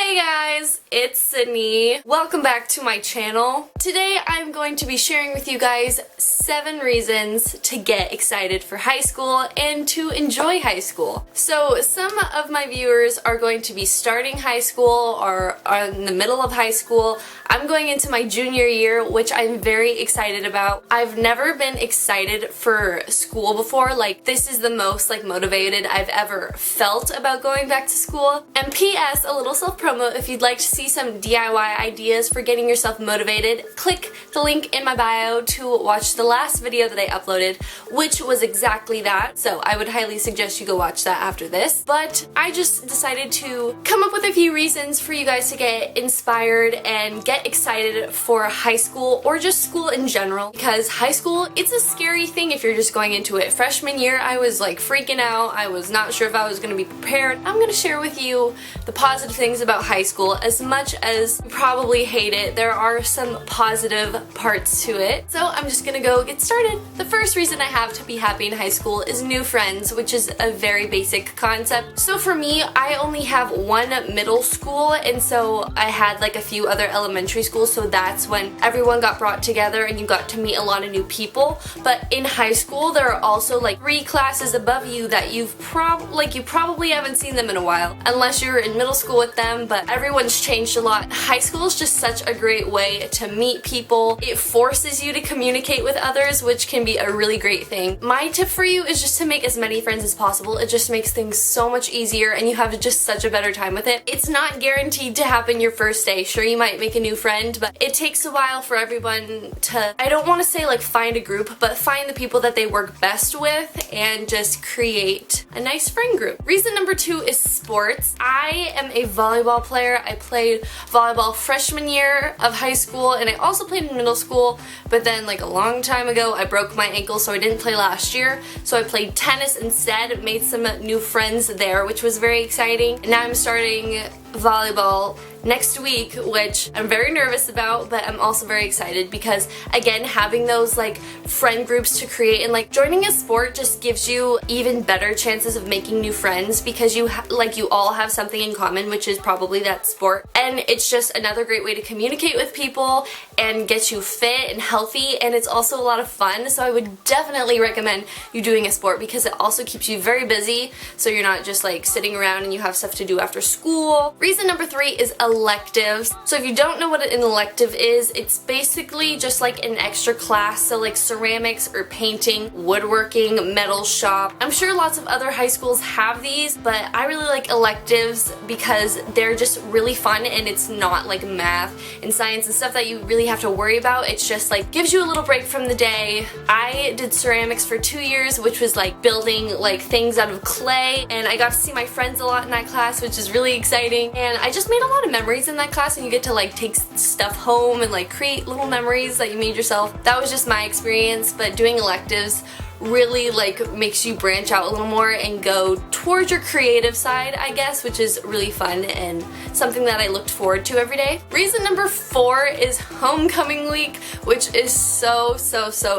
Hey guys, it's Sydney. Welcome back to my channel. Today I'm going to be sharing with you guys 7 reasons to get excited for high school and to enjoy high school. So some of my viewers are going to be starting high school or are in the middle of high school. I'm going into my junior year, which I'm very excited about. I've never been excited for school before. Like, this is the most motivated I've ever felt about going back to school. And PS, a little self-promo, if you'd like to see some DIY ideas for getting yourself motivated, click the link in my bio to watch the last video that I uploaded, which was exactly that. So I would highly suggest you go watch that after this. But I just decided to come up with a few reasons for you guys to get inspired and get excited for high school or just school in general, because high school, it's a scary thing if you're just going into it. Freshman year, I was freaking out. I was not sure if I was going to be prepared. I'm going to share with you the positive things about high school. As much as you probably hate it, there are some positive parts to it. So I'm just gonna go get started. The first reason I have to be happy in high school is new friends, which is a very basic concept. So for me, I only have one middle school, and so I had a few other elementary schools, so that's when everyone got brought together and you got to meet a lot of new people. But in high school, there are also 3 classes above you that you probably haven't seen them in a while, unless you're in middle school with them, but everyone's changed a lot. High school is just such a great way to meet people. It forces you to communicate with others, which can be a really great thing. My tip for you is just to make as many friends as possible. It just makes things so much easier and you have just such a better time with it. It's not guaranteed to happen your first day. Sure, you might make a new friend, but it takes a while for everyone to, I don't want to say find a group, but find the people that they work best with and just create a nice friend group. Reason number 2 is sports. I am a volleyball player. I played volleyball freshman year of high school, and I also played in middle school, but then a long time ago I broke my ankle, so I didn't play last year. So I played tennis instead, made some new friends there, which was very exciting. And now I'm starting volleyball next week, which I'm very nervous about, but I'm also very excited because, again, having those friend groups to create and joining a sport just gives you even better chances of making new friends because you you all have something in common, which is probably that sport. And it's just another great way to communicate with people and get you fit and healthy, and it's also a lot of fun. So I would definitely recommend you doing a sport because it also keeps you very busy, so you're not just sitting around and you have stuff to do after school. Reason number 3 is electives. So if you don't know what an elective is, it's basically just an extra class. So ceramics or painting, woodworking, metal shop. I'm sure lots of other high schools have these, but I really like electives because they're just really fun, and it's not math and science and stuff that you really have to worry about. It's just gives you a little break from the day. I did ceramics for 2 years, which was building things out of clay, and I got to see my friends a lot in that class, which is really exciting. And I just made a lot of memories in that class, and you get to take stuff home and create little memories that you made yourself. That was just my experience, but doing electives really makes you branch out a little more and go towards your creative side, I guess, which is really fun and something that I looked forward to every day. Reason number 4 is homecoming week, which is so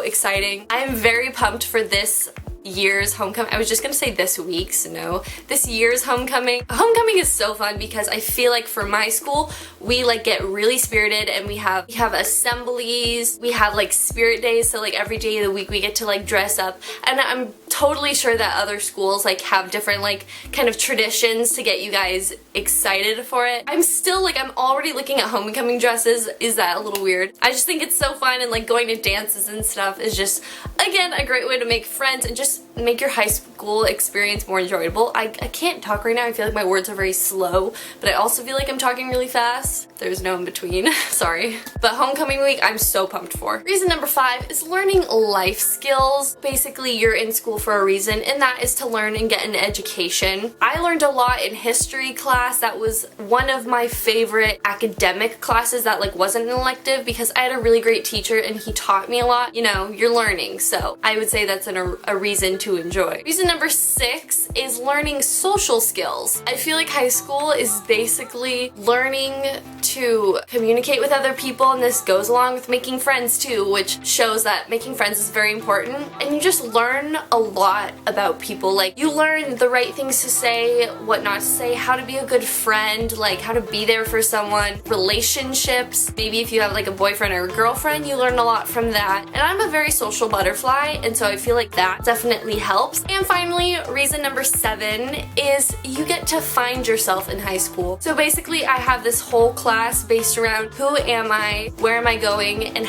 exciting. I am very pumped for this year's homecoming. I was just gonna say this week's, no, this year's homecoming. Homecoming is so fun because I feel for my school, we get really spirited, and we have assemblies, we have spirit days, so every day of the week we get to dress up, and I'm totally sure that other schools have different kind of traditions to get you guys excited for it. I'm still I'm already looking at homecoming dresses. Is that a little weird? I just think it's so fun, and going to dances and stuff is just, again, a great way to make friends and just make your high school experience more enjoyable. I can't talk right now. I feel my words are very slow, but I also feel I'm talking really fast. There's no in between. Sorry. But homecoming week, I'm so pumped for. Reason number 5 is learning life skills. Basically, you're in school for a reason, and that is to learn and get an education. I learned a lot in history class. That was one of my favorite academic classes that wasn't an elective because I had a really great teacher and he taught me a lot. You know, you're learning, so I would say that's a reason to to enjoy. Reason number 6 is learning social skills. I feel like high school is basically learning to communicate with other people, and this goes along with making friends too, which shows that making friends is very important. And you just learn a lot about people. Like, you learn the right things to say, what not to say, how to be a good friend, like how to be there for someone, relationships. Maybe if you have like a boyfriend or a girlfriend, you learn a lot from that. And I'm a very social butterfly, and so I feel like that definitely helps. And finally, reason number 7 is you get to find yourself in high school. So basically, I have this whole class based around who am I, where am I going, and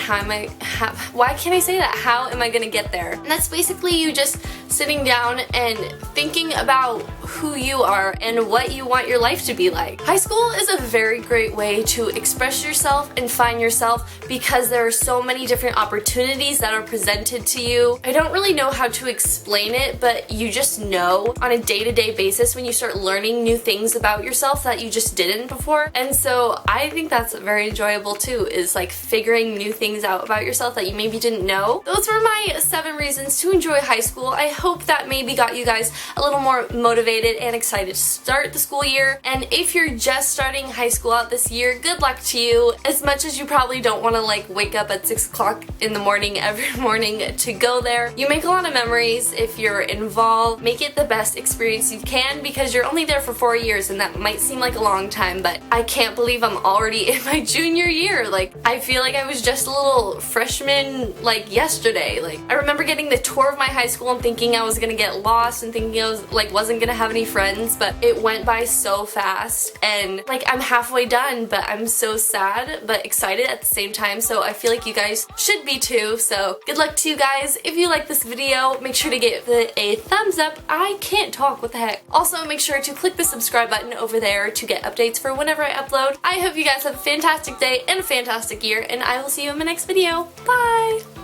why can't I say that? How am I gonna get there? And that's basically you just sitting down and thinking about who you are and what you want your life to be like. High school is a very great way to express yourself and find yourself because there are so many different opportunities that are presented to you. I don't really know how to explain it, but you just know on a day-to-day basis when you start learning new things about yourself that you just didn't before. And so I think that's very enjoyable too, is like figuring new things out about yourself that you maybe didn't know. Those were my 7 reasons to enjoy high school. I hope that maybe got you guys a little more motivated and excited to start the school year. And if you're just starting high school out this year, good luck to you. As much as you probably don't want to like wake up at 6 o'clock in the morning every morning to go there, you make a lot of memories if you're involved. Make it the best experience you can because you're only there for 4 years, and that might seem like a long time, but I can't believe I'm already in my junior year. Like, I feel like I was just a little freshman like yesterday. Like, I remember getting the tour of my high school and thinking I was gonna get lost and thinking I was like wasn't gonna have any friends, but it went by so fast, and like I'm halfway done, but I'm so sad but excited at the same time. So I feel like you guys should be too. So good luck to you guys. If you like this video, make sure to give it a thumbs up. I can't talk, what the heck. Also, make sure to click the subscribe button over there to get updates for whenever I upload. I hope you guys have a fantastic day and a fantastic year, and I will see you in my next video. Bye!